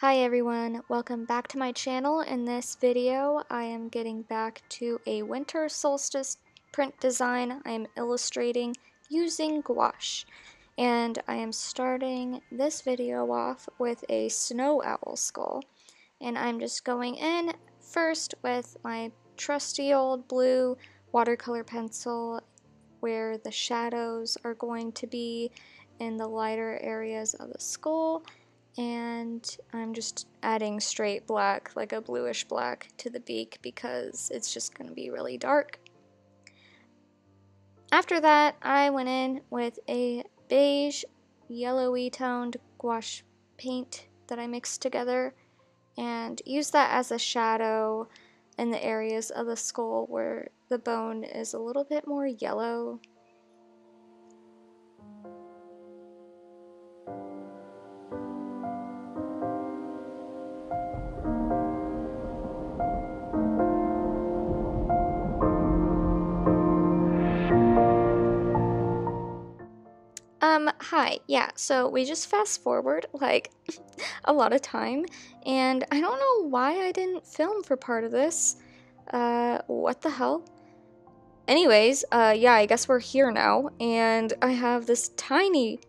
Hi everyone, welcome back to my channel. In this video, I am getting back to a winter solstice print design I am illustrating using gouache. And I am starting this video off with a snow owl skull. And I'm just going in first with my trusty old blue watercolor pencil where the shadows are going to be in the lighter areas of the skull. And I'm just adding straight black, like a bluish black, to the beak because it's just going to be really dark. After that, I went in with a beige, yellowy toned gouache paint that I mixed together and used that as a shadow in the areas of the skull where the bone is a little bit more yellow. Hi, yeah, so we just fast forward, like, a lot of time, and I don't know why I didn't film for part of this. What the hell? Anyways, yeah, I guess we're here now, and I have this tiny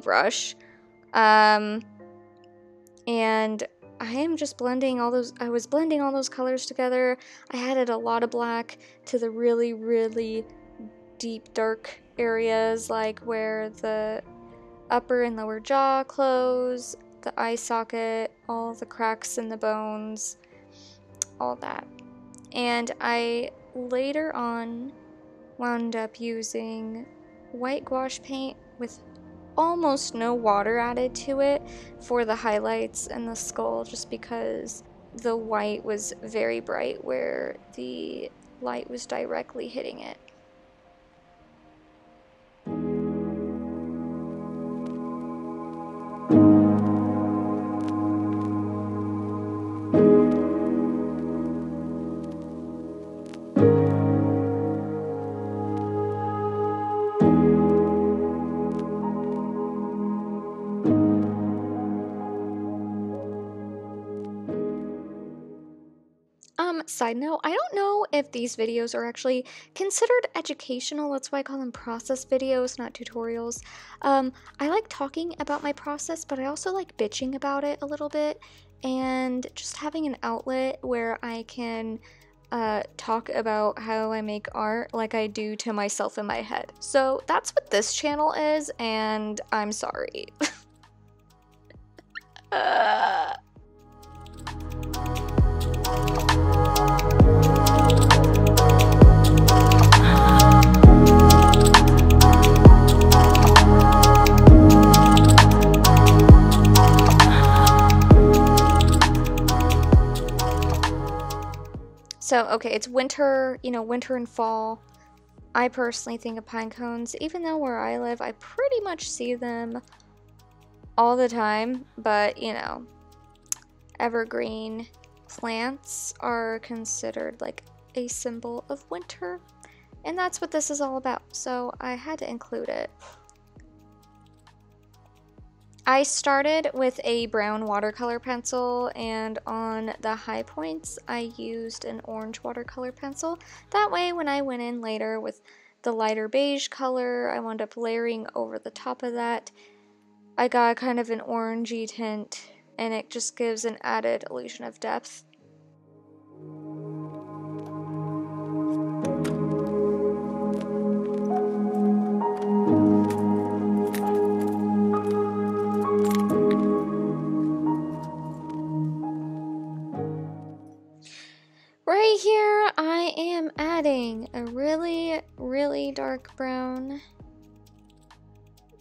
brush, and I am just blending all those, I was blending all those colors together. I added a lot of black to the really deep dark areas, like where the upper and lower jaw close, the eye socket, all the cracks in the bones, all that. And I later on wound up using white gouache paint with almost no water added to it for the highlights and the skull, just because the white was very bright where the light was directly hitting it. Side note, I don't know if these videos are actually considered educational. That's why I call them process videos, not tutorials. I like talking about my process, but I also like bitching about it a little bit and just having an outlet where I can talk about how I make art like I do to myself in my head. So that's what this channel is, and I'm sorry. So, okay, it's winter, winter and fall. I personally think of pine cones, even though where I live, I pretty much see them all the time, but, evergreen plants are considered like a symbol of winter, and that's what this is all about, so I had to include it. I started with a brown watercolor pencil, and on the high points I used an orange watercolor pencil. That way when I went in later with the lighter beige color, I wound up layering over the top of that. I got kind of an orangey tint, and it just gives an added illusion of depth. Right here, I am adding a really dark brown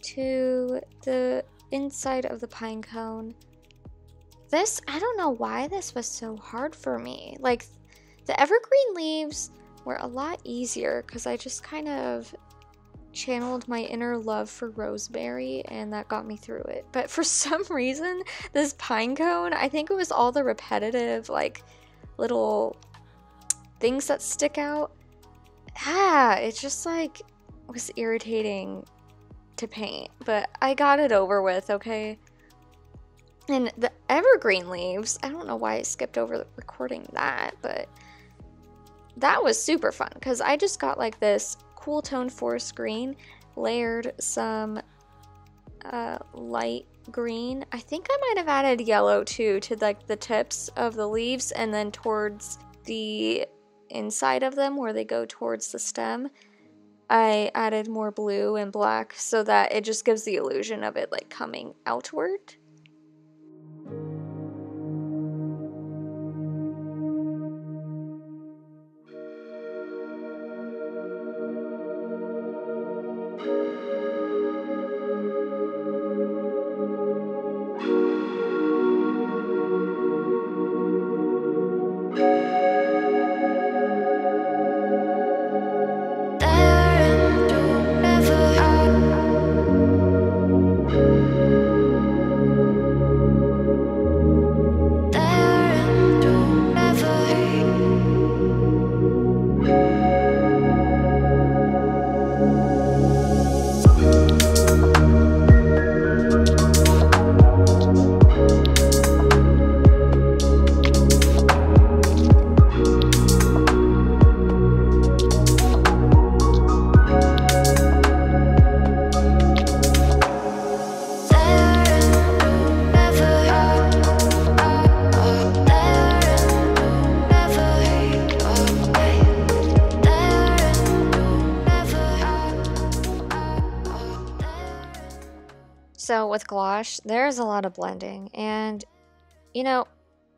to the inside of the pine cone. This, I don't know why this was so hard for me. Like, the evergreen leaves were a lot easier because I just kind of channeled my inner love for rosemary, and that got me through it. But for some reason, this pine cone, I think it was all the repetitive, like, little things that stick out. It's just like was irritating to paint, but I got it over with, okay? And the evergreen leaves, I don't know why I skipped over recording that, but that was super fun because I just got like this cool tone forest green, layered some light green. I think I might have added yellow too to like the tips of the leaves, and then towards the inside of them where they go towards the stem, I added more blue and black so that it just gives the illusion of it like coming outward. So with gouache, there's a lot of blending, and you know,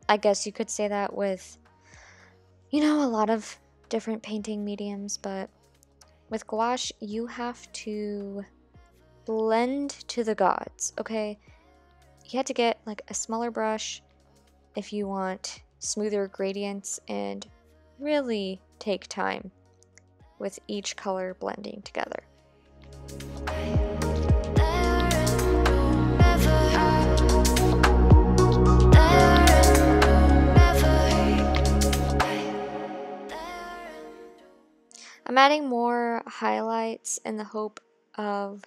I guess you could say that with, you know, a lot of different painting mediums, but with gouache, you have to blend to the gods, okay? You have to get like a smaller brush if you want smoother gradients and really take time with each color blending together. I'm adding more highlights in the hope of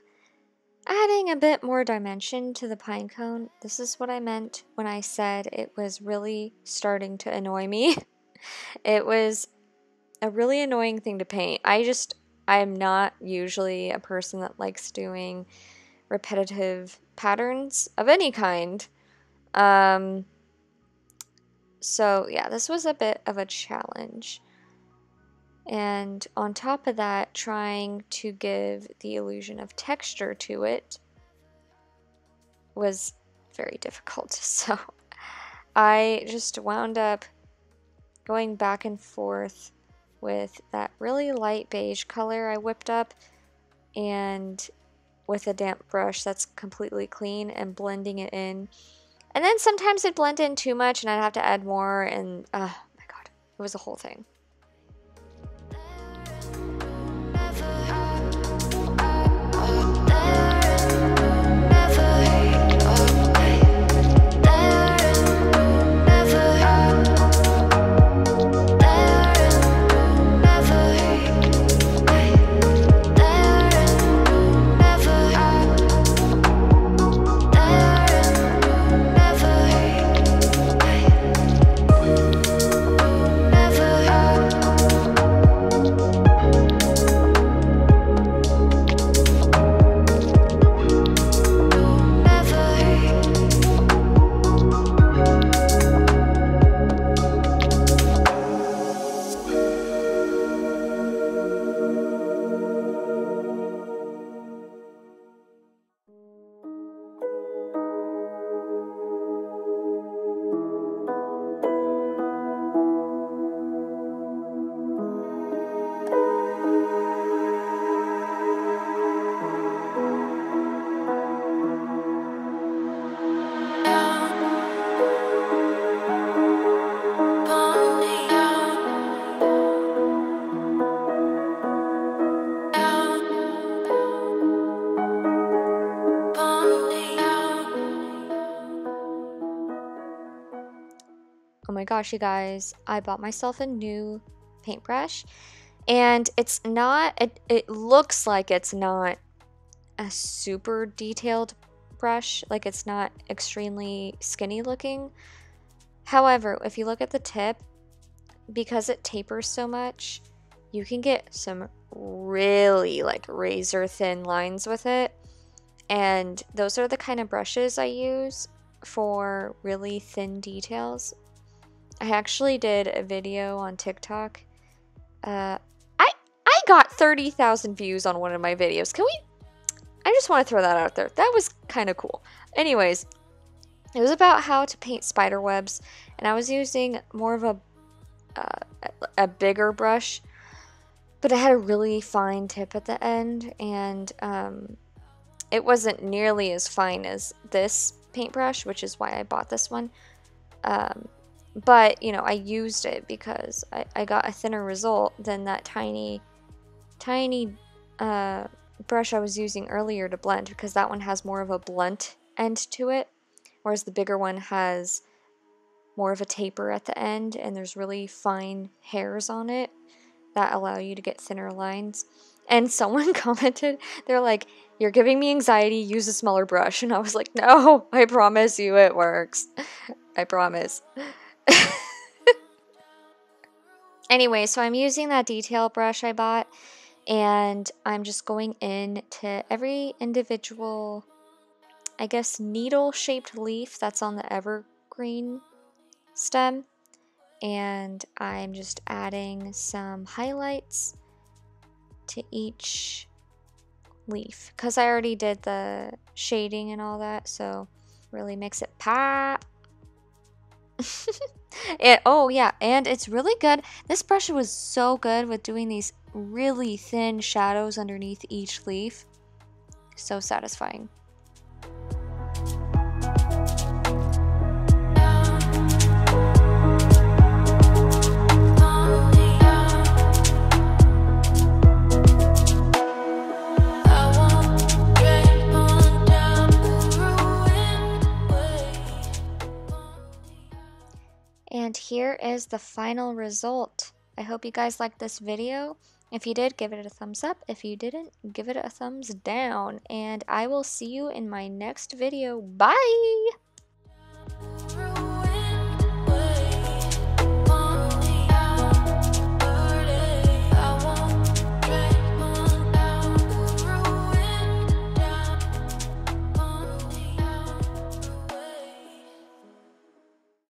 adding a bit more dimension to the pine cone. This is what I meant when I said it was really starting to annoy me. It was a really annoying thing to paint. I'm not usually a person that likes doing repetitive patterns of any kind. So yeah, this was a bit of a challenge. And on top of that, trying to give the illusion of texture to it was very difficult. So I just wound up going back and forth with that really light beige color I whipped up, and with a damp brush that's completely clean, and blending it in. And then sometimes it'd blend in too much and I'd have to add more, and oh my god, it was a whole thing. Oh my gosh, you guys, I bought myself a new paintbrush, and it's not, it looks like it's not a super detailed brush. Like, it's not extremely skinny looking. However, if you look at the tip, because it tapers so much, you can get some really like razor thin lines with it. And those are the kind of brushes I use for really thin details. I actually did a video on TikTok. I got 30,000 views on one of my videos. I just want to throw that out there. That was kind of cool. Anyways, it was about how to paint spider webs, and I was using more of a bigger brush, but it had a really fine tip at the end, and it wasn't nearly as fine as this paintbrush, which is why I bought this one. But, you know, I used it because I got a thinner result than that tiny brush I was using earlier to blend, because that one has more of a blunt end to it, whereas the bigger one has more of a taper at the end, and there's really fine hairs on it that allow you to get thinner lines. And someone commented, they're like, "You're giving me anxiety, use a smaller brush." And I was like, no, I promise you it works. I promise. Anyway, so I'm using that detail brush I bought, and I'm just going in to every individual, I guess, needle-shaped leaf that's on the evergreen stem, and I'm just adding some highlights to each leaf, because I already did the shading and all that, so really makes it pop. Oh yeah, and it's really good. This brush was so good with doing these really thin shadows underneath each leaf. So satisfying. And here is the final result. I hope you guys liked this video. If you did, give it a thumbs up. If you didn't, give it a thumbs down. And I will see you in my next video. Bye!